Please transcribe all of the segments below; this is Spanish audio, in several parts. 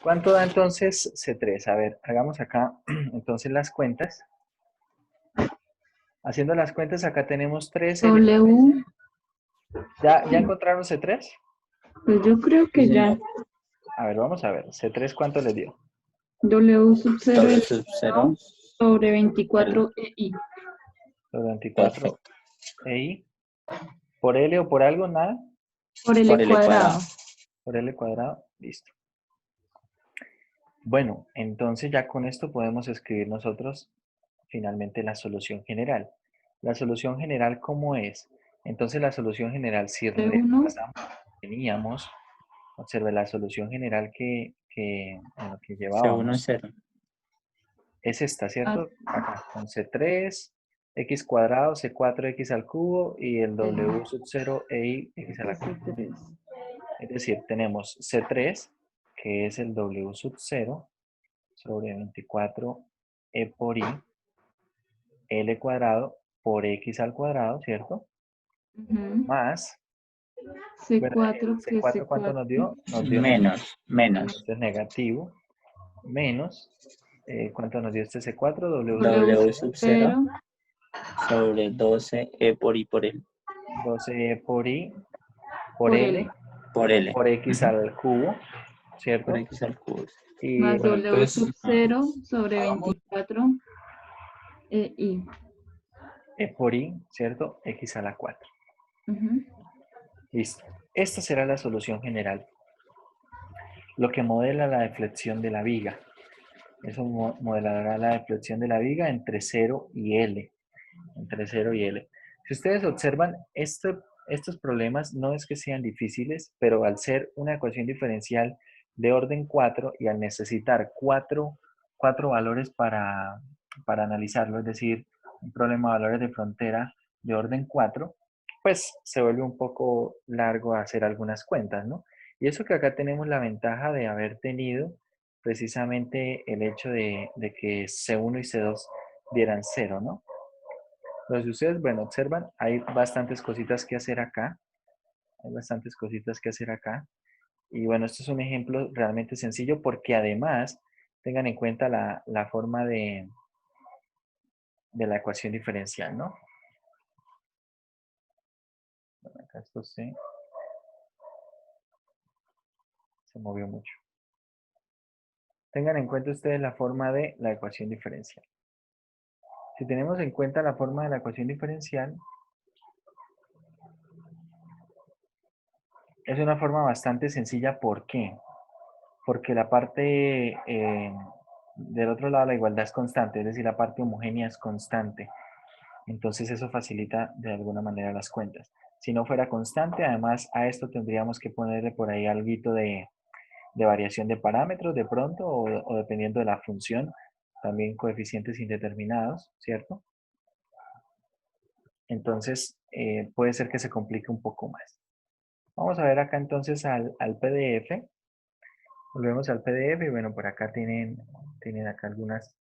¿Cuánto da entonces C3? A ver, hagamos acá entonces las cuentas. Haciendo las cuentas, acá tenemos 3 elementos. W, ¿Ya encontraron C3? pues yo creo Sí, que ya. señor. A ver, vamos a ver. ¿C3 cuánto le dio? W sub 0 W sub 0. sobre 24 EI. Los 24 Perfecto. EI. ¿Por L o por algo? Nada. Por L Por L cuadrado. cuadrado. Por L cuadrado. Listo. Bueno, entonces ya con esto podemos escribir nosotros finalmente la solución general. La solución general, ¿cómo es? Entonces la solución general, si C1, repasamos, teníamos, observe la solución general bueno, que C1 es llevábamos, 0. es esta, A, ¿cierto? Acá, con C3, x cuadrado, C4x al cubo y el W sub 0 e x a la cuarta. C3. Es decir, tenemos C3, que es el W sub 0, sobre 24 e por i, L cuadrado por x al cuadrado, ¿cierto? Más, bueno, C4, que C4, ¿cuánto C4 nos dio? Nos dio negativo. Menos. Entonces, negativo, menos, ¿cuánto nos dio este C4? W sub W W sub 0, sub 0 0 sobre 12 E por I por L. 12 por i, por por L. L, Por L. por x Ujú. al cubo, Por ¿cierto? X al cubo. Y Más bueno, W entonces, sub 0 sobre 24 EI. e por i, ¿cierto? X a la 4. Listo. Esta será la solución general. Lo que modela la deflexión de la viga. Eso modelará la deflexión de la viga entre 0 y L. Entre 0 y L. Si ustedes observan, estos problemas no es que sean difíciles, pero al ser una ecuación diferencial de orden 4 y al necesitar cuatro valores para analizarlo, es decir, un problema de valores de frontera de orden 4, pues se vuelve un poco largo hacer algunas cuentas, ¿no? Y eso que acá tenemos la ventaja de haber tenido precisamente el hecho de que C1 y C2 dieran 0, ¿no? Entonces, si ustedes, bueno, observan, hay bastantes cositas que hacer acá. Hay bastantes cositas que hacer acá. Y bueno, esto es un ejemplo realmente sencillo porque además tengan en cuenta la forma de la ecuación diferencial, ¿no? Bueno, acá esto sí se movió mucho. Tengan en cuenta ustedes la forma de la ecuación diferencial. Si tenemos en cuenta la forma de la ecuación diferencial, es una forma bastante sencilla. ¿Por qué? Porque la parte del otro lado, la igualdad es constante, es decir, la parte homogénea es constante. Entonces eso facilita de alguna manera las cuentas. Si no fuera constante, además a esto tendríamos que ponerle por ahí algo de variación de parámetros de pronto o dependiendo de la función, también coeficientes indeterminados, ¿cierto? Entonces puede ser que se complique un poco más. Vamos a ver acá entonces al PDF. Volvemos al PDF y bueno, por acá tienen acá algunas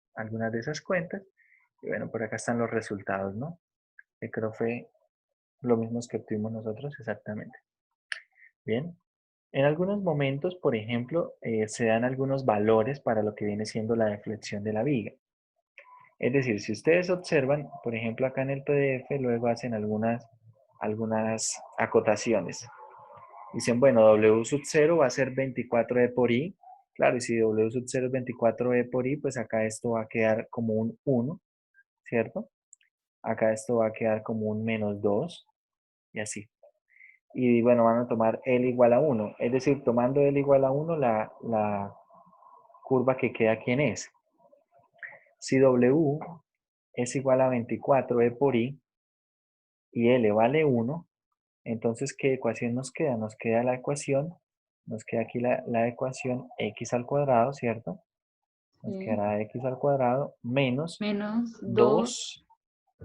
de esas cuentas. Y bueno, por acá están los resultados, ¿no? Que creo fue lo mismo que obtuvimos nosotros exactamente. Bien. En algunos momentos, por ejemplo, se dan algunos valores para lo que viene siendo la deflexión de la viga. Es decir, si ustedes observan, por ejemplo, acá en el PDF, luego hacen algunas acotaciones. Dicen, bueno, W sub 0 va a ser 24E por I. Claro, y si W sub 0 es 24E por I, pues acá esto va a quedar como un 1, ¿cierto? Acá esto va a quedar como un menos 2 y así. Y bueno, van a tomar L igual a 1. Es decir, tomando L igual a 1, la curva que queda, ¿quién es? Si W es igual a 24E por I y L vale 1, entonces, ¿qué ecuación nos queda? Nos queda la ecuación, nos queda aquí la ecuación x al cuadrado, ¿cierto? Nos Sí. quedará x al cuadrado menos Menos 2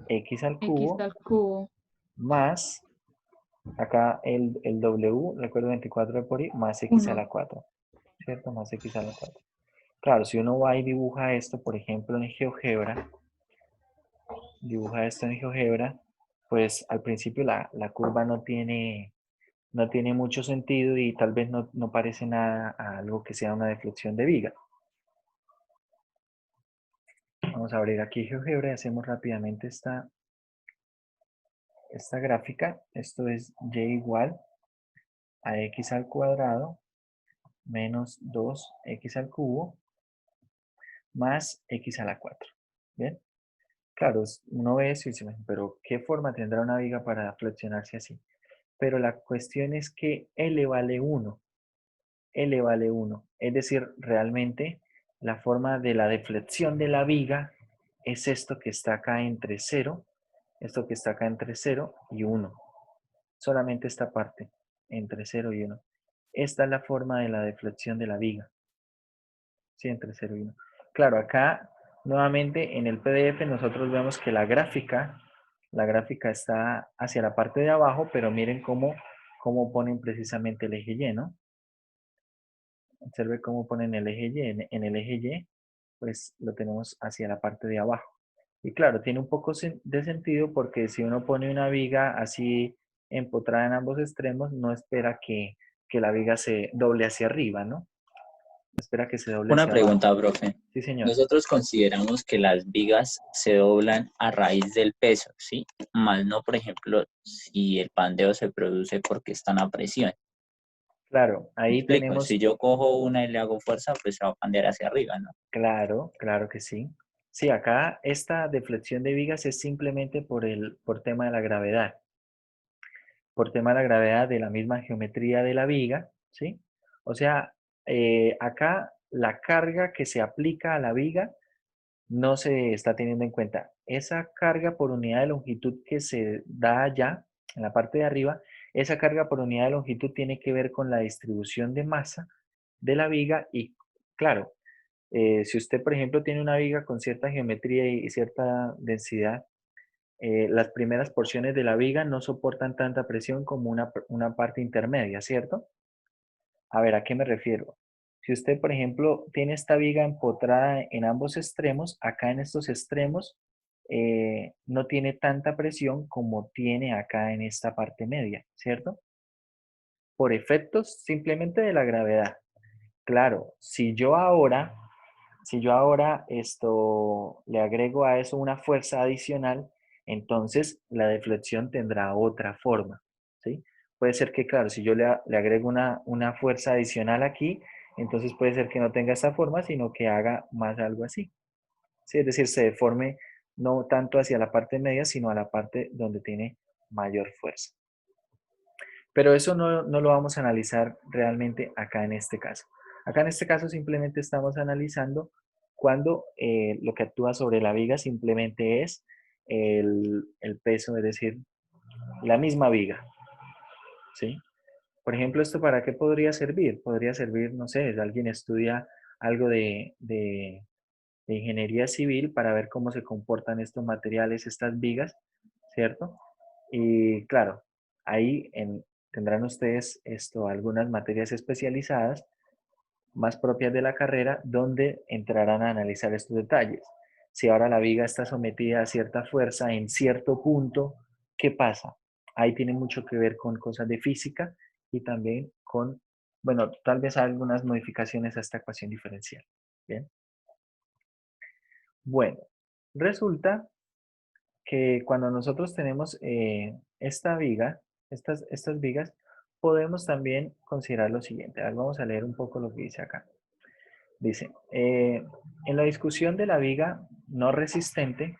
2x al X cubo al cubo. más, acá el w, recuerdo 24 de por i, más x a 1. la 4, ¿cierto? Más x a la 4. Claro, si uno va y dibuja esto, por ejemplo, en GeoGebra, pues al principio la curva no tiene no tiene mucho sentido y tal vez no parece nada a algo que sea una deflexión de viga. Vamos a abrir aquí GeoGebra y hacemos rápidamente esta gráfica. Esto es y igual a x al cuadrado menos 2x al cubo más x a la 4. ¿Bien? Claro, uno ve eso y dice, "Bueno, pero ¿qué forma tendrá una viga para flexionarse así?" Pero la cuestión es que L vale 1. L vale 1. Es decir, realmente la forma de la deflexión de la viga es esto que está acá entre 0, esto que está acá entre 0 y 1. Solamente esta parte, entre 0 y 1. Esta es la forma de la deflexión de la viga. Sí, entre 0 y 1. Claro, acá nuevamente en el PDF nosotros vemos que la gráfica está hacia la parte de abajo, pero miren cómo ponen precisamente el eje Y, ¿no? Observe cómo ponen el eje Y. En el eje Y, pues lo tenemos hacia la parte de abajo. Y claro, tiene un poco de sentido porque si uno pone una viga así empotrada en ambos extremos, no espera que la viga se doble hacia arriba, ¿no? Espera que se doble Una hacia abajo. pregunta, profe. Sí, señor. Nosotros consideramos que las vigas se doblan a raíz del peso, ¿sí? Más no, por ejemplo, si el pandeo se produce porque están a presión. Claro, Me ahí explico, si tenemos, yo cojo una y le hago fuerza, pues se va a pandear hacia arriba, ¿no? claro que sí. Sí, acá esta deflexión de vigas es simplemente por tema de la gravedad. Por tema de la gravedad de la misma geometría de la viga, ¿sí? O sea, acá la carga que se aplica a la viga no se está teniendo en cuenta. Esa carga por unidad de longitud que se da allá, en la parte de arriba, esa carga por unidad de longitud tiene que ver con la distribución de masa de la viga y, claro, si usted, por ejemplo, tiene una viga con cierta geometría y cierta densidad, las primeras porciones de la viga no soportan tanta presión como una parte intermedia, ¿cierto? A ver, ¿a qué me refiero? Si usted, por ejemplo, tiene esta viga empotrada en ambos extremos, acá en estos extremos no tiene tanta presión como tiene acá en esta parte media, ¿cierto? Por efectos simplemente de la gravedad. Claro, si yo ahora esto le agrego a eso una fuerza adicional, entonces la deflexión tendrá otra forma, ¿sí? Puede ser que, claro, si yo le agrego una fuerza adicional aquí, entonces puede ser que no tenga esta forma, sino que haga más algo así, ¿sí? Es decir, se deforme no tanto hacia la parte media, sino a la parte donde tiene mayor fuerza. Pero eso no lo vamos a analizar realmente acá en este caso. Acá en este caso simplemente estamos analizando cuando lo que actúa sobre la viga simplemente es el peso, es decir, la misma viga, ¿sí? Por ejemplo, ¿esto para qué podría servir? Podría servir, no sé, si alguien estudia algo de ingeniería civil para ver cómo se comportan estos materiales, estas vigas, ¿cierto? Y claro, ahí tendrán ustedes algunas materias especializadas más propias de la carrera donde entrarán a analizar estos detalles. Si ahora la viga está sometida a cierta fuerza en cierto punto, ¿qué pasa? Ahí tiene mucho que ver con cosas de física y también con, bueno, tal vez algunas modificaciones a esta ecuación diferencial. Bien. Bueno, resulta que cuando nosotros tenemos esta viga, estas vigas, podemos también considerar lo siguiente. A ver, vamos a leer un poco lo que dice acá. Dice, en la discusión de la viga no resistente,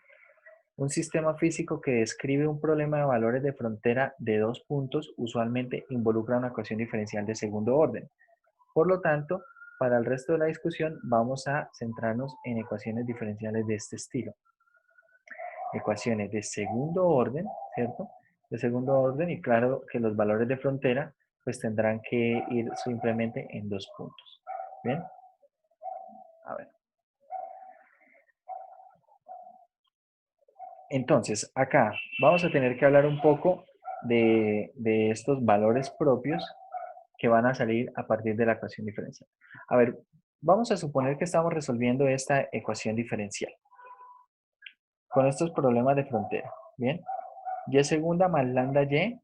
un sistema físico que describe un problema de valores de frontera de dos puntos usualmente involucra una ecuación diferencial de segundo orden. Por lo tanto, para el resto de la discusión vamos a centrarnos en ecuaciones diferenciales de este estilo. Ecuaciones de segundo orden, ¿cierto? De segundo orden y claro que los valores de frontera pues tendrán que ir simplemente en dos puntos. ¿Bien? A ver. Entonces, acá vamos a tener que hablar un poco de estos valores propios que van a salir a partir de la ecuación diferencial. A ver, vamos a suponer que estamos resolviendo esta ecuación diferencial con estos problemas de frontera. ¿Bien? Y segunda más lambda y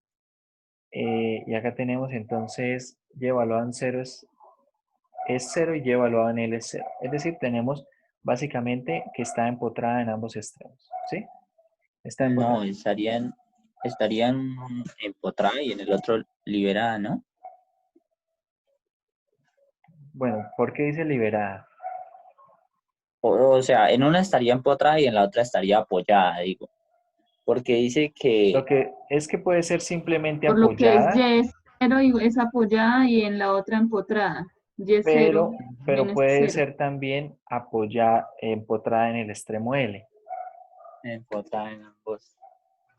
Y acá tenemos entonces y evaluado en 0 es 0 y y evaluado en L es 0. Es decir, tenemos básicamente que está empotrada en ambos extremos. ¿Sí? Está No, empotrada. estarían empotrada y en el otro liberada, ¿no? Bueno, ¿por qué dice liberada? O sea, en una estaría empotrada y en la otra estaría apoyada, digo. Porque dice Lo que que es que puede ser simplemente Por lo que es apoyada, Y es 0 y es apoyada y en la otra empotrada. Y es 0, pero también es puede 0. ser también apoyada, empotrada en el extremo L. empotrada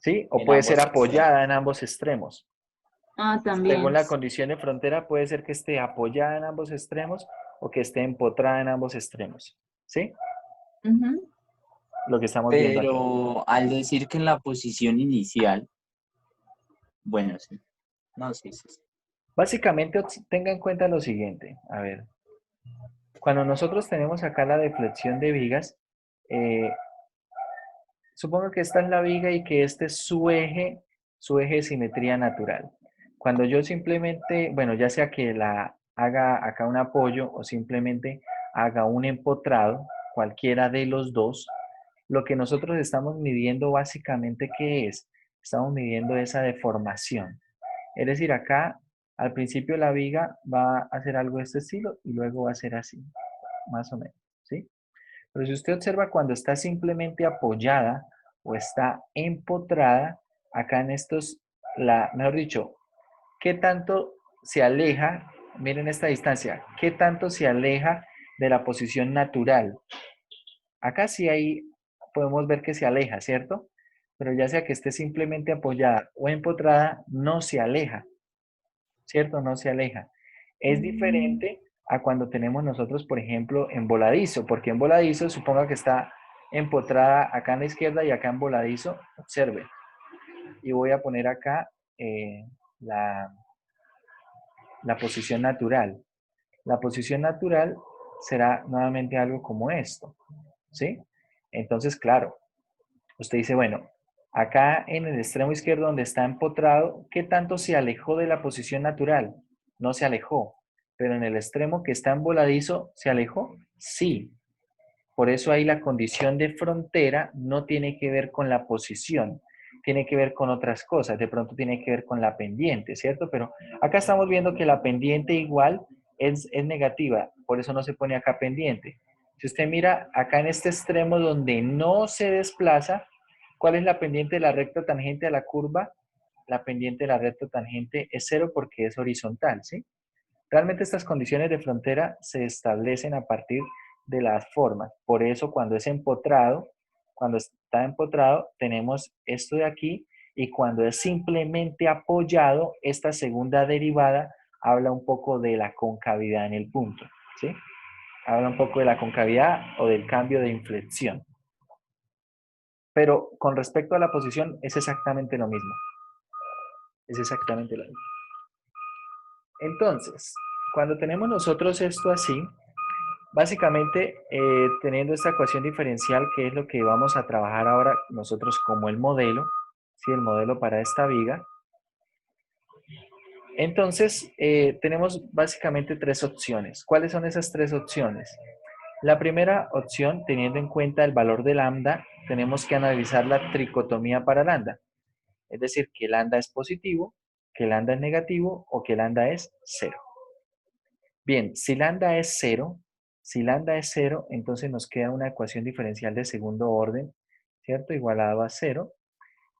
¿Sí? O en puede ser ambos extremos. apoyada en ambos extremos. Ah, Según también. la condición de frontera, puede ser que esté apoyada en ambos extremos o que esté empotrada en ambos extremos. ¿Sí? Ujú. Lo que estamos viendo aquí. Pero al decir que en la posición inicial, bueno, sí. No, sí, sí, sí. Básicamente, tenga en cuenta lo siguiente. A ver, cuando nosotros tenemos acá la deflexión de vigas, eh, supongo que esta es la viga y que este es su eje de simetría natural. Cuando yo simplemente, bueno, ya sea que la haga acá un apoyo o simplemente haga un empotrado, cualquiera de los dos, lo que nosotros estamos midiendo básicamente, ¿qué es? Estamos midiendo esa deformación. Es decir, acá al principio la viga va a hacer algo de este estilo y luego va a ser así, más o menos, ¿sí? Pero si usted observa cuando está simplemente apoyada o está empotrada, acá en estos, mejor dicho, ¿qué tanto se aleja? Miren esta distancia, ¿qué tanto se aleja de la posición natural? Acá sí ahí podemos ver que se aleja, ¿cierto? Pero ya sea que esté simplemente apoyada o empotrada, no se aleja, ¿cierto? No se aleja. Es Mm. diferente a cuando tenemos nosotros, por ejemplo, en voladizo, porque en voladizo, suponga que está empotrada acá en la izquierda y acá en voladizo, observe. Y voy a poner acá eh, la, la posición natural. La posición natural será nuevamente algo como esto, ¿sí? Entonces, claro, usted dice, bueno, acá en el extremo izquierdo donde está empotrado, ¿qué tanto se alejó de la posición natural? No se alejó. Pero en el extremo que está en voladizo, ¿se alejó? Sí. Por eso ahí la condición de frontera no tiene que ver con la posición, tiene que ver con otras cosas. De pronto tiene que ver con la pendiente, ¿cierto? Pero acá estamos viendo que la pendiente igual es negativa, por eso no se pone acá pendiente. Si usted mira acá en este extremo donde no se desplaza, ¿cuál es la pendiente de la recta tangente a la curva? La pendiente de la recta tangente es 0 porque es horizontal, ¿sí? Realmente estas condiciones de frontera se establecen a partir de las formas. Por eso cuando está empotrado, tenemos esto de aquí y cuando es simplemente apoyado, esta segunda derivada habla un poco de la concavidad en el punto, ¿sí? Habla un poco de la concavidad o del cambio de inflexión. Pero con respecto a la posición es exactamente lo mismo. Es exactamente lo mismo. Entonces, cuando tenemos nosotros esto así, básicamente, teniendo esta ecuación diferencial, que es lo que vamos a trabajar ahora nosotros como el modelo, ¿sí? El modelo para esta viga. Entonces, tenemos básicamente tres opciones. ¿Cuáles son esas tres opciones? La primera opción, teniendo en cuenta el valor de lambda, tenemos que analizar la tricotomía para lambda. Es decir, que lambda es positivo, que lambda es negativo o que lambda es cero. Bien, si lambda es cero, entonces nos queda una ecuación diferencial de segundo orden, ¿cierto? Igualado a cero.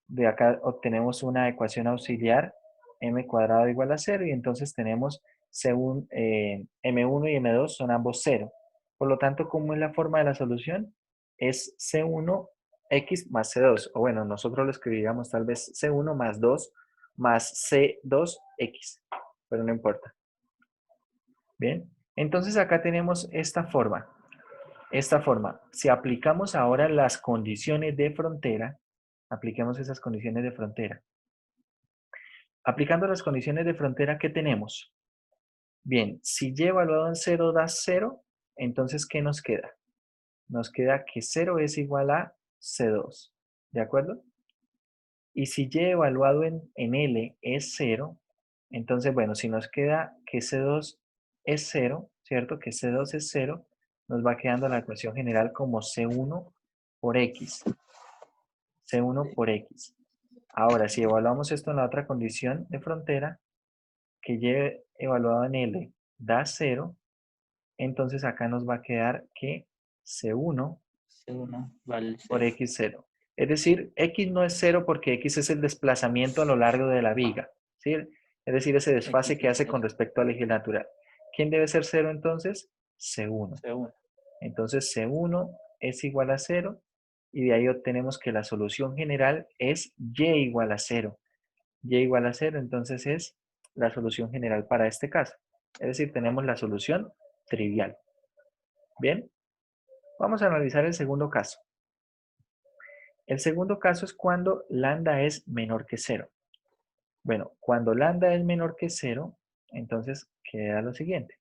De acá obtenemos una ecuación auxiliar, m cuadrado igual a cero, y entonces tenemos según m1 y m2 son ambos cero. Por lo tanto, ¿cómo es la forma de la solución? Es c1x más c2, o bueno, nosotros lo escribiríamos tal vez c1 más 2 más c2x, pero no importa. Bien, entonces acá tenemos esta forma. Esta forma. Si aplicamos ahora las condiciones de frontera, apliquemos esas condiciones de frontera. Aplicando las condiciones de frontera, ¿qué tenemos? Bien, si y evaluado en 0 da 0, entonces ¿qué nos queda? Nos queda que 0 es igual a C2. ¿De acuerdo? Y si y evaluado en L es 0, entonces, bueno, si nos queda que C2 es 0, ¿cierto? Que C2 es 0, nos va quedando la ecuación general como C1 por X. C1 por X. Ahora, si evaluamos esto en la otra condición de frontera, que y evaluado en L da 0, entonces acá nos va a quedar que C1 C1 vale por 0. X0. Es decir, X no es 0 porque X es el desplazamiento a lo largo de la viga, ¿sí? Es decir, ese desfase X que es hace 0. con respecto al eje natural. ¿Quién debe ser 0 entonces? C1. C1. Entonces C1 es igual a 0 y de ahí obtenemos que la solución general es Y igual a 0. Y igual a 0 entonces es la solución general para este caso. Es decir, tenemos la solución trivial. Bien, vamos a analizar el segundo caso. El segundo caso es cuando lambda es menor que 0. Bueno, cuando lambda es menor que 0, entonces queda lo siguiente.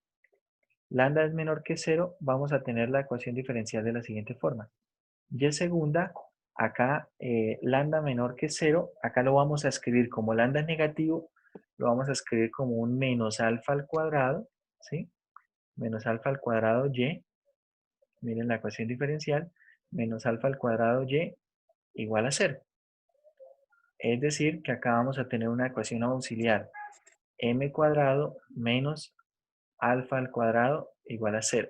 Lambda es menor que 0, vamos a tener la ecuación diferencial de la siguiente forma. Y segunda, acá lambda menor que 0, acá lo vamos a escribir como lambda es negativo, lo vamos a escribir como un menos alfa al cuadrado, ¿sí? Menos alfa al cuadrado y, miren la ecuación diferencial, menos alfa al cuadrado y igual a 0. Es decir, que acá vamos a tener una ecuación auxiliar m cuadrado menos alfa al cuadrado igual a 0.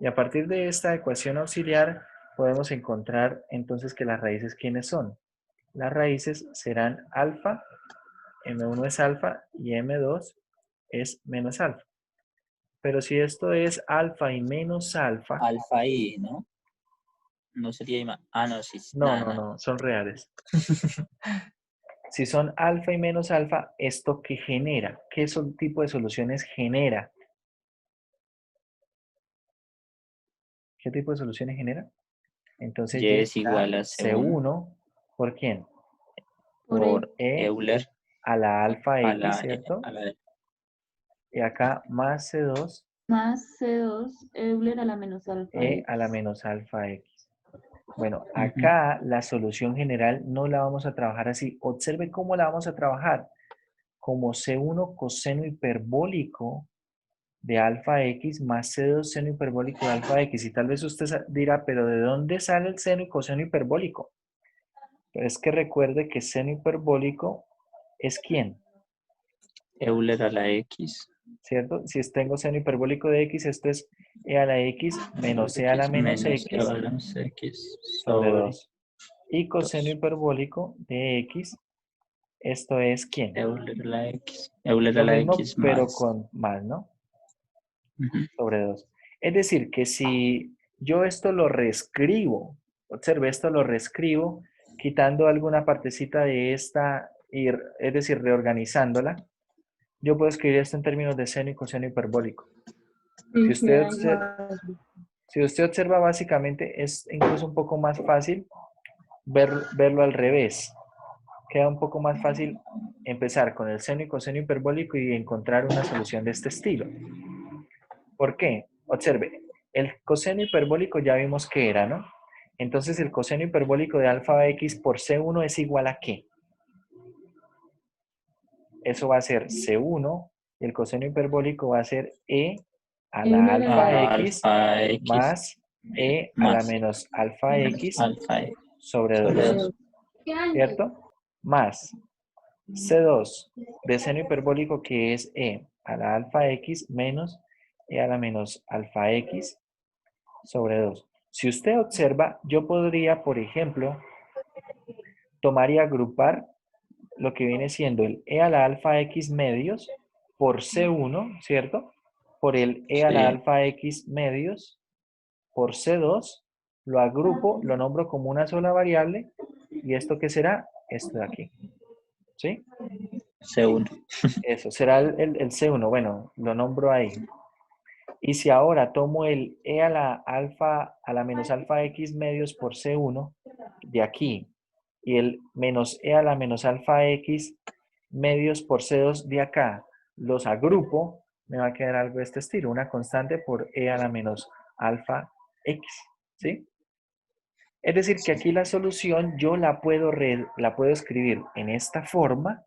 Y a partir de esta ecuación auxiliar podemos encontrar entonces que las raíces, ¿quiénes son? Las raíces serán alfa, m1 es alfa y m2 es menos alfa. Pero si esto es alfa y menos alfa, Alfa I, ¿no? No sería I más. Ah, no, sí. no, Nada, no, nada. no, son reales. Si son alfa y menos alfa, ¿esto qué genera? ¿Qué tipo de soluciones genera? ¿Qué tipo de soluciones genera? Entonces Y Y es será igual a C1 C1, ¿por quién? Por Por E E Euler a la alfa a X, la, ¿cierto? a la Y acá más C2, más C2 Euler a la menos alfa E X. a la menos alfa X. Bueno, Ujú. acá la solución general no la vamos a trabajar así. Observe cómo la vamos a trabajar. Como C1 coseno hiperbólico de alfa X más C2 seno hiperbólico de alfa X. Y tal vez usted dirá, pero ¿de dónde sale el seno y coseno hiperbólico? Pero es que recuerde que seno hiperbólico es ¿quién? Euler a la X. ¿Cierto? Si tengo seno hiperbólico de X, esto es E a la X menos E a la X menos menos E X a la menos X sobre sobre 2. Y coseno 2. hiperbólico de X, esto es ¿quién? Euler a la X. Euler a Lo la mismo, X pero más. con más, ¿no? Ujú. Sobre 2. Es decir, que si yo esto lo reescribo, observe, esto lo reescribo, quitando alguna partecita de esta, es decir, reorganizándola, yo puedo escribir esto en términos de seno y coseno hiperbólico. Si Sí, usted, queda igual. si usted observa, básicamente es incluso un poco más fácil verlo al revés. Queda un poco más fácil empezar con el seno y coseno hiperbólico y encontrar una solución de este estilo. ¿Por qué? Observe, el coseno hiperbólico ya vimos que era, ¿no? Entonces el coseno hiperbólico de alfa x por C1 es igual a ¿qué? Eso va a ser C1 y el coseno hiperbólico va a ser E a la Euler a alfa la x Alfa X más E a la más menos alfa x alfa X sobre sobre 2, 2. 2. ¿cierto? Más C2 de seno hiperbólico que es E a la alfa x menos E a la menos alfa x sobre 2. Si usted observa, yo podría, por ejemplo, tomar y agrupar lo que viene siendo el E a la alfa X medios por C1, ¿cierto? Por el E a la Sí, alfa X medios por C2, lo agrupo, lo nombro como una sola variable, y ¿esto qué será? Esto de aquí, ¿sí? C1. Eso, será el C1, bueno, lo nombro ahí. Y si ahora tomo el E a la alfa, a la menos alfa X medios por C1, de aquí, y el menos E a la menos alfa X medios por C2 de acá, los agrupo, me va a quedar algo de este estilo, una constante por E a la menos alfa X, ¿sí? Es decir, que aquí la solución yo la puedo escribir en esta forma,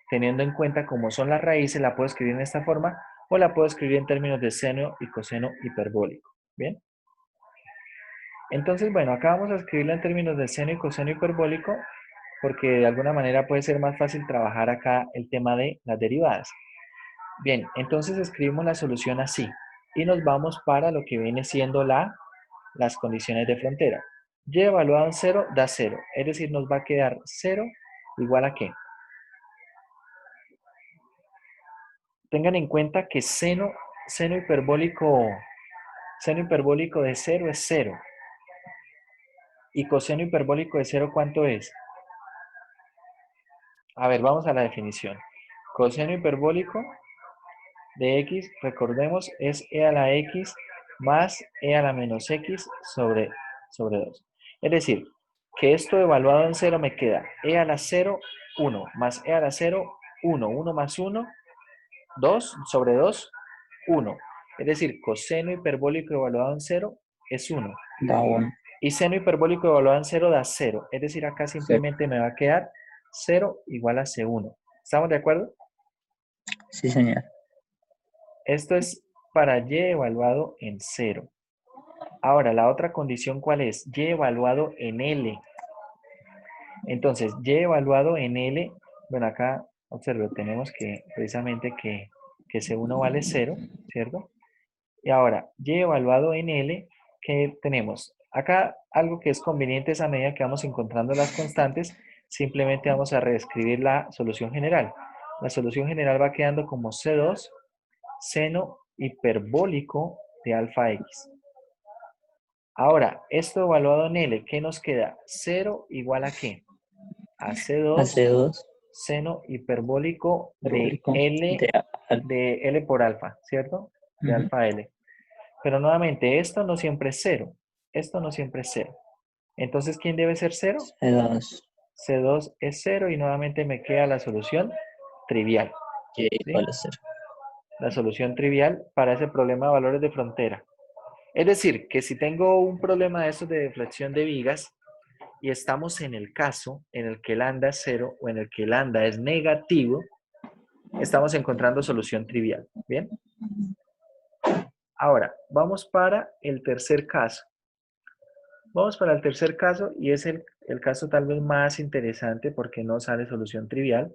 teniendo en cuenta cómo son las raíces, la puedo escribir en esta forma, o la puedo escribir en términos de seno y coseno hiperbólico. ¿Bien? Entonces, bueno, acá vamos a escribirla en términos de seno y coseno hiperbólico, porque de alguna manera puede ser más fácil trabajar acá el tema de las derivadas. Bien, entonces escribimos la solución así, y nos vamos para lo que viene siendo las condiciones de frontera. Y evaluado en 0 da 0, es decir, nos va a quedar 0 igual a ¿qué? Tengan en cuenta que seno hiperbólico de 0 es 0. ¿Y coseno hiperbólico de 0 cuánto es? A ver, vamos a la definición. Coseno hiperbólico de x, recordemos, es e a la x más e a la menos x sobre 2. Es decir, que esto evaluado en 0 me queda e a la 0, 1, más e a la 0, 1, 1 más 1, 2 sobre 2, 1. Es decir, coseno hiperbólico evaluado en 0 es 1. Da 1. Y seno hiperbólico evaluado en 0 da 0. Es decir, acá simplemente me va a quedar 0 igual a C1. ¿Estamos de acuerdo? Sí, señor. Esto es para y evaluado en 0. Ahora, la otra condición, ¿cuál es? Y evaluado en L. Entonces, y evaluado en L, bueno, acá, observe, tenemos que precisamente que C1 vale 0, ¿cierto? Y ahora, y evaluado en L, ¿qué tenemos? Acá algo que es conveniente es a medida que vamos encontrando las constantes, simplemente vamos a reescribir la solución general. La solución general va quedando como C2 seno hiperbólico de alfa x. Ahora, esto evaluado en L, ¿qué nos queda? 0 igual a ¿qué? A C2 Hace 2. seno hiperbólico de Hiperbólico. L, de L por alfa, ¿cierto? De Ujú. alfa L. Pero nuevamente, esto no siempre es 0. Esto no siempre es 0. Entonces, ¿quién debe ser 0? C2. C2 es 0 y nuevamente me queda la solución trivial. Y ¿Sí? igual a 0. La solución trivial para ese problema de valores de frontera. Es decir, que si tengo un problema de esos de deflexión de vigas y estamos en el caso en el que lambda es 0 o en el que lambda es negativo, estamos encontrando solución trivial. ¿Bien? Ahora, vamos para el tercer caso. Vamos para el tercer caso y es el caso tal vez más interesante porque no sale solución trivial.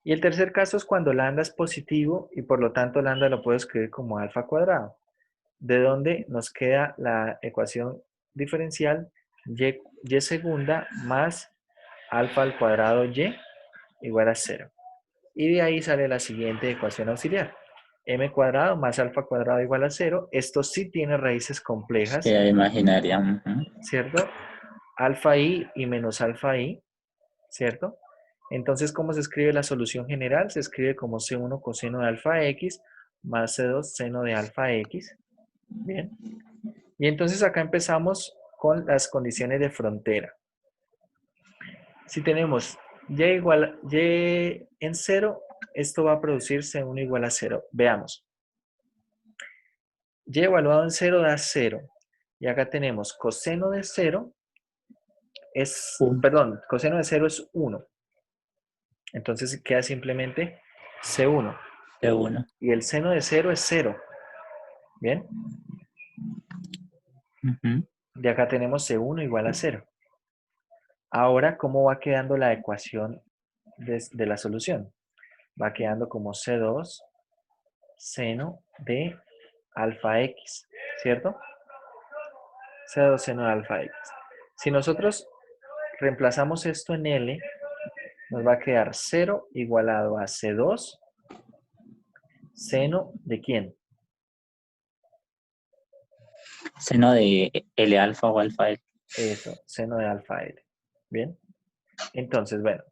Y el tercer caso es cuando lambda es positivo y por lo tanto lambda lo puedo escribir como alfa cuadrado, de donde nos queda la ecuación diferencial y segunda más alfa al cuadrado y igual a 0. Y de ahí sale la siguiente ecuación auxiliar. M cuadrado más alfa cuadrado igual a 0. Esto sí tiene raíces complejas, Sí, imaginaria. Ujú. ¿cierto? Alfa i y menos alfa i, ¿cierto? Entonces, ¿cómo se escribe la solución general? Se escribe como C1 coseno de alfa x más C2 seno de alfa x. Bien. Y entonces acá empezamos con las condiciones de frontera. Si tenemos y en 0, esto va a producir C1 igual a 0. Veamos. Y evaluado en 0 da 0. Y acá tenemos coseno de 0 coseno de 0 es 1. Entonces queda simplemente C1. C1. Y el seno de 0 es 0. ¿Bien? Ujú. De acá tenemos C1 igual a 0. Ahora, ¿cómo va quedando la ecuación de la solución? Va quedando como C2 seno de alfa x, ¿cierto? C2 seno de alfa x. Si nosotros reemplazamos esto en L, nos va a quedar 0 igualado a C2 seno de ¿quién? Seno de L alfa o alfa L. Eso, seno de alfa L. ¿Bien? Entonces, bueno,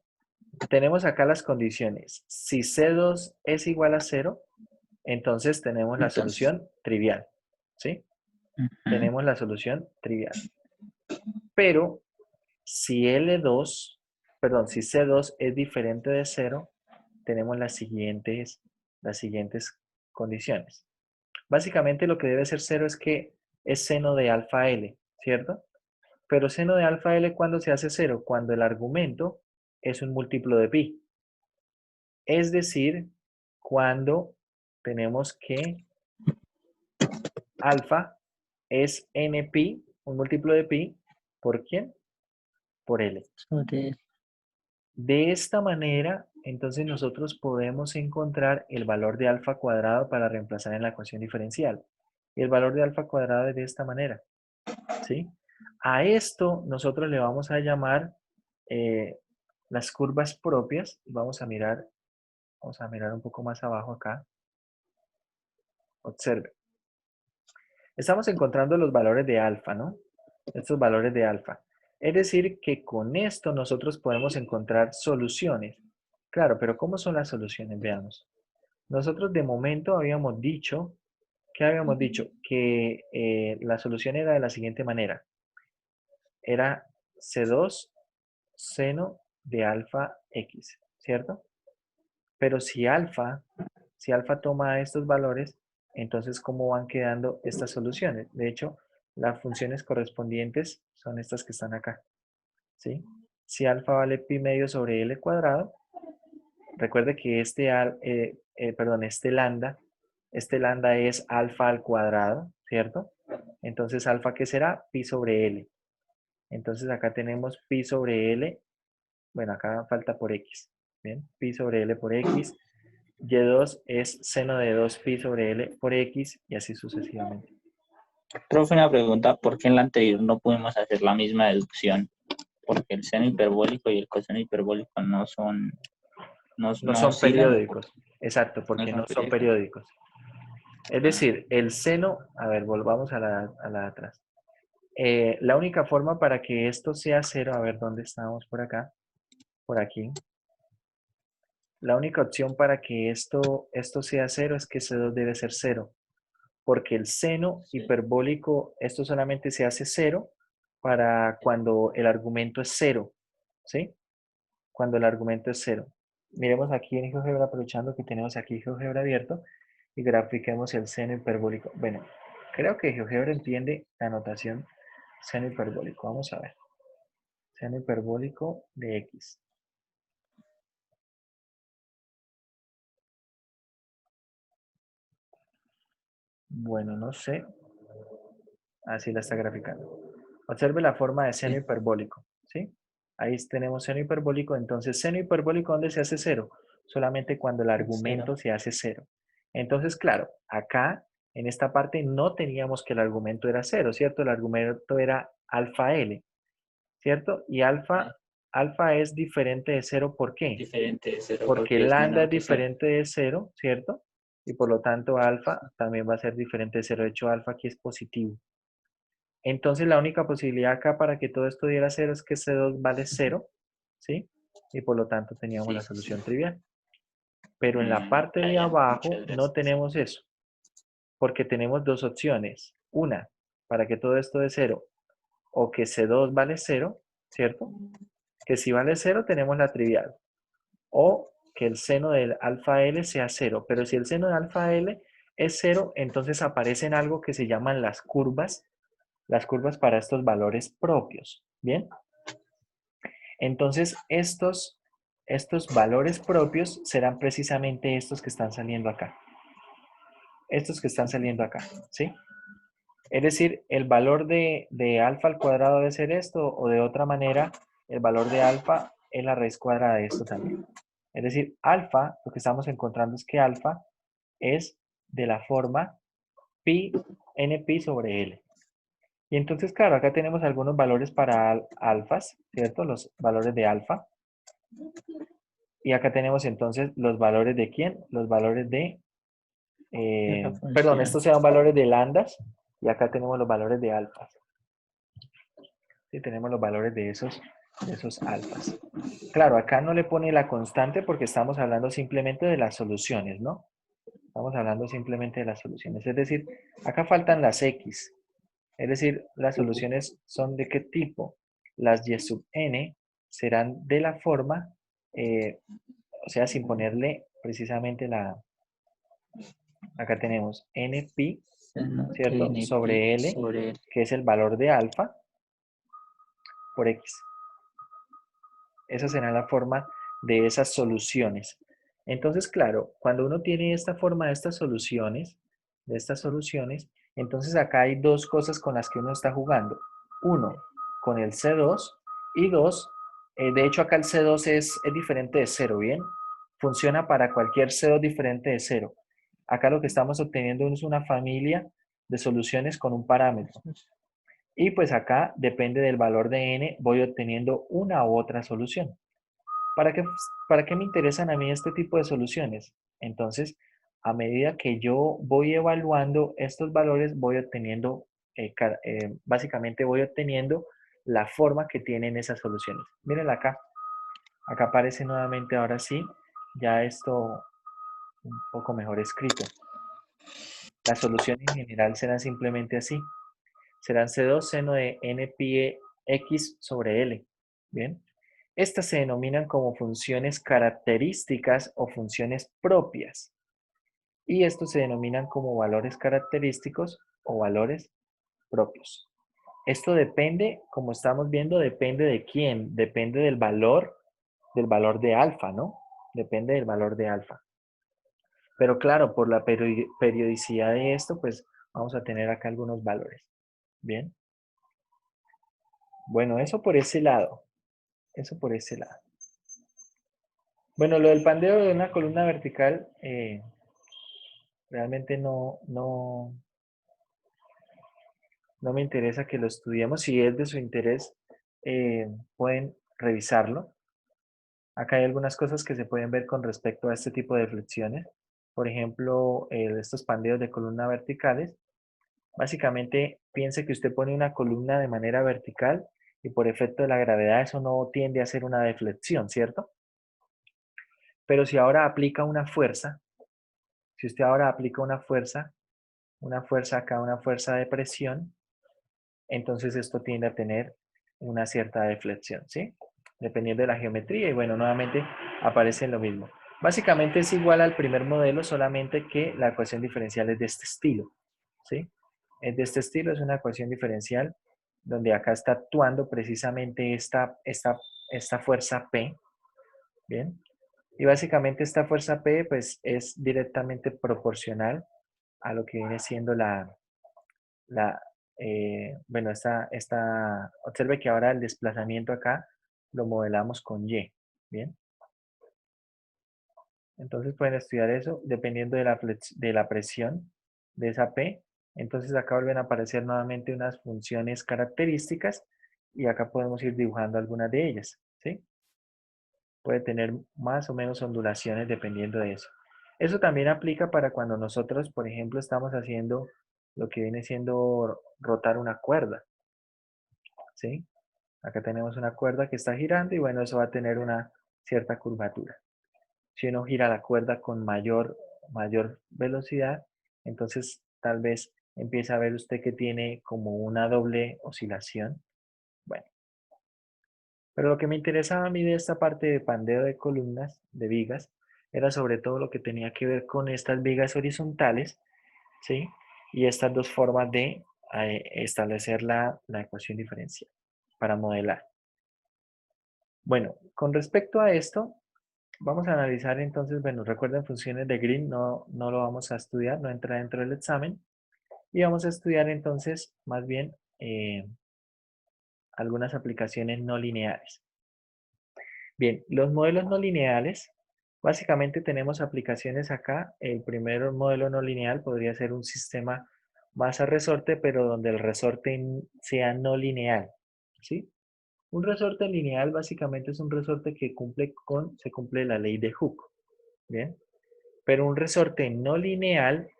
tenemos acá las condiciones. Si C2 es igual a 0, entonces tenemos la Entonces, solución trivial. ¿Sí? ujú. Tenemos la solución trivial. Pero si L2, perdón, si C2 es diferente de 0, tenemos las siguientes condiciones. Básicamente lo que debe ser 0 es que es seno de alfa L, ¿cierto? Pero seno de alfa L, ¿cuándo se hace 0? Cuando el argumento es un múltiplo de pi. Es decir, cuando tenemos que alfa es n pi, un múltiplo de pi, ¿por quién? Por L. Sobre De esta manera, entonces nosotros podemos encontrar el valor de alfa cuadrado para reemplazar en la ecuación diferencial. Y el valor de alfa cuadrado es de esta manera, ¿sí? A esto nosotros le vamos a llamar las curvas propias. Vamos a mirar un poco más abajo acá. Observe. Estamos encontrando los valores de alfa, ¿no? Estos valores de alfa. Es decir, que con esto nosotros podemos encontrar soluciones. Claro, pero ¿cómo son las soluciones? Veamos. Nosotros de momento habíamos dicho, ¿qué habíamos dicho? Que la solución era de la siguiente manera. Era C2 seno de alfa X, ¿cierto? Pero si alfa toma estos valores, entonces ¿cómo van quedando estas soluciones? De hecho, las funciones correspondientes son estas que están acá, ¿sí? Si alfa vale pi medio sobre L cuadrado, recuerde que este lambda es alfa al cuadrado, ¿cierto? Entonces, alfa, ¿qué será? Pi sobre L. Entonces, acá tenemos pi sobre L. Bueno, acá falta por X. ¿Bien? Pi sobre L por X. Y2 es seno de 2pi sobre L por X y así sucesivamente. Profe, una pregunta, ¿por qué en la anterior no pudimos hacer la misma deducción? Porque el seno hiperbólico y el coseno hiperbólico No no son oscilan o periódicos. Exacto, no porque son no son periódicos. periódicos. Es decir, el seno, a ver, volvamos a la de atrás. La única forma para que esto sea cero, a ver, ¿dónde estamos por acá? Por aquí. La única opción para que esto sea cero es que C2 debe ser cero, porque el seno Sí. hiperbólico, esto solamente se hace cero para cuando el argumento es cero, ¿sí? Cuando el argumento es cero. Miremos aquí en GeoGebra, aprovechando que tenemos aquí GeoGebra abierto, y grafiquemos el seno hiperbólico. Bueno, creo que GeoGebra entiende la notación seno hiperbólico. Vamos a ver. Seno hiperbólico de X. Bueno, no sé. Así la está graficando. Observe la forma de seno Sí. hiperbólico, ¿sí? Ahí tenemos seno hiperbólico. Entonces, seno hiperbólico, ¿dónde se hace cero? Solamente cuando el Cero. argumento se hace cero. Entonces, claro, acá, en esta parte, no teníamos que el argumento era cero, ¿cierto? El argumento era alfa L, ¿cierto? Y alfa es diferente de cero, ¿por qué? Diferente de cero Porque porque es lambda menor es que cero. diferente de cero, ¿cierto? Y por lo tanto, alfa también va a ser diferente de cero. De hecho, alfa aquí es positivo. Entonces la única posibilidad acá para que todo esto diera cero es que C2 vale cero, ¿sí? Y por lo tanto teníamos Sí, la sí, sí. solución trivial. Pero en la parte Ya, de ya, abajo muchas no gracias. tenemos eso, porque tenemos dos opciones. Una, para que todo esto dé cero, o que C2 vale cero, ¿cierto? Que si vale cero tenemos la trivial. O que el seno del alfa L sea cero. Pero si el seno de alfa L es cero, entonces aparecen algo que se llaman las curvas para estos valores propios. ¿Bien? Entonces, estos valores propios serán precisamente estos que están saliendo acá. Estos que están saliendo acá, ¿sí? Es decir, el valor de alfa al cuadrado debe ser esto, o de otra manera, el valor de alfa es la raíz cuadrada de esto también. Es decir, alfa, lo que estamos encontrando es que alfa es de la forma pi npi sobre L. Y entonces, claro, acá tenemos algunos valores para alfas, ¿cierto? Los valores de alfa. Y acá tenemos entonces los valores de quién? Los valores de, De la perdón, función. estos sean valores de lambdas y acá tenemos los valores de alfas. Sí, tenemos los valores de esos alfas. Claro, acá no le pone la constante porque estamos hablando simplemente de las soluciones, ¿no? Estamos hablando simplemente de las soluciones. Es decir, acá faltan las X. Es decir, las soluciones son de qué tipo. Las Y sub n serán de la forma, o sea, sin ponerle precisamente acá tenemos npi seno ¿cierto? de Sobre NP L, sobre L. que es el valor de alfa, por X. Esa será la forma de esas soluciones. Entonces, claro, cuando uno tiene esta forma de estas soluciones, entonces acá hay dos cosas con las que uno está jugando. Uno, con el C2 y dos, de hecho acá el C2 es diferente de 0, ¿bien? Funciona para cualquier C2 diferente de 0. Acá lo que estamos obteniendo es una familia de soluciones con un parámetro. Y pues acá, depende del valor de n, voy obteniendo una u otra solución. ¿Para qué me interesan a mí este tipo de soluciones? Entonces, a medida que yo voy evaluando estos valores, voy obteniendo, básicamente voy obteniendo la forma que tienen esas soluciones. Miren acá. Acá aparece nuevamente, ahora sí, ya esto un poco mejor escrito. Las soluciones en general serán simplemente así. Serán C2 seno de n pi x sobre L. ¿Bien? Estas se denominan como funciones características o funciones propias. Y estos se denominan como valores característicos o valores propios. Esto depende, como estamos viendo, depende de quién. Depende del valor de alfa, ¿no? Depende del valor de alfa. Pero claro, por la periodicidad de esto, pues vamos a tener acá algunos valores. ¿Bien? Bueno, eso por ese lado. Eso por ese lado. Bueno, lo del pandeo de una columna vertical, realmente no me interesa que lo estudiemos. Si es de su interés, pueden revisarlo. Acá hay algunas cosas que se pueden ver con respecto a este tipo de flexiones. Por ejemplo, estos pandeos de columna verticales. Básicamente, piense que usted pone una columna de manera vertical y por efecto de la gravedad eso no tiende a ser una deflexión, ¿cierto? Pero si ahora aplica una fuerza, si usted ahora aplica una fuerza acá, una fuerza de presión, entonces esto tiende a tener una cierta deflexión, ¿sí? Dependiendo de la geometría y bueno, nuevamente aparece lo mismo. Básicamente es igual al primer modelo, solamente que la ecuación diferencial es de este estilo, ¿sí? Es de este estilo, es una ecuación diferencial donde acá está actuando precisamente esta fuerza P, ¿bien? Y básicamente esta fuerza P pues es directamente proporcional a lo que viene siendo bueno, observe que ahora el desplazamiento acá lo modelamos con Y, ¿bien? Entonces pueden estudiar eso dependiendo de la presión de esa P. Entonces acá vuelven a aparecer nuevamente unas funciones características y acá podemos ir dibujando algunas de ellas, ¿sí? Puede tener más o menos ondulaciones dependiendo de eso. Eso también aplica para cuando nosotros, por ejemplo, estamos haciendo lo que viene siendo rotar una cuerda, ¿sí? Acá tenemos una cuerda que está girando y bueno, eso va a tener una cierta curvatura. Si uno gira la cuerda con mayor velocidad, entonces tal vez empieza a ver usted que tiene como una doble oscilación. Bueno, pero lo que me interesaba a mí de esta parte de pandeo de columnas, de vigas, era sobre todo lo que tenía que ver con estas vigas horizontales, ¿sí? Y estas dos formas de establecer la ecuación diferencial para modelar. Bueno, con respecto a esto, vamos a analizar entonces, bueno, recuerden funciones de Green, no lo vamos a estudiar, no entra dentro del examen. Y vamos a estudiar entonces, más bien, algunas aplicaciones no lineales. Bien, los modelos no lineales, básicamente tenemos aplicaciones acá. El primer modelo no lineal podría ser un sistema masa-resorte, pero donde el resorte sea no lineal, ¿sí? Un resorte lineal básicamente es un resorte que se cumple la ley de Hooke, ¿bien? Pero un resorte no lineal,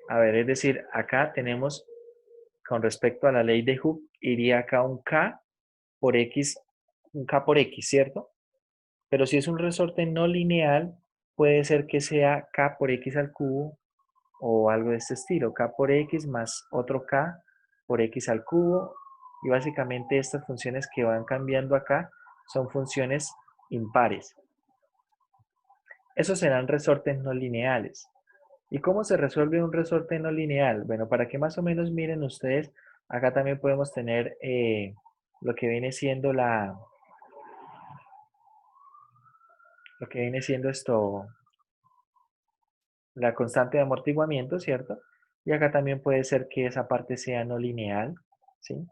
a ver, es decir, acá tenemos, con respecto a la ley de Hooke, iría acá un K por X, un K por X, ¿cierto? Pero si es un resorte no lineal, puede ser que sea K por X al cubo o algo de este estilo, K por X más otro K por X al cubo. Y básicamente estas funciones que van cambiando acá son funciones impares. Esos serán resortes no lineales. ¿Y cómo se resuelve un resorte no lineal? Bueno, para que más o menos miren ustedes, acá también podemos tener lo que viene siendo lo que viene siendo esto, la constante de amortiguamiento, ¿cierto? Y acá también puede ser que esa parte sea no lineal, ¿sí?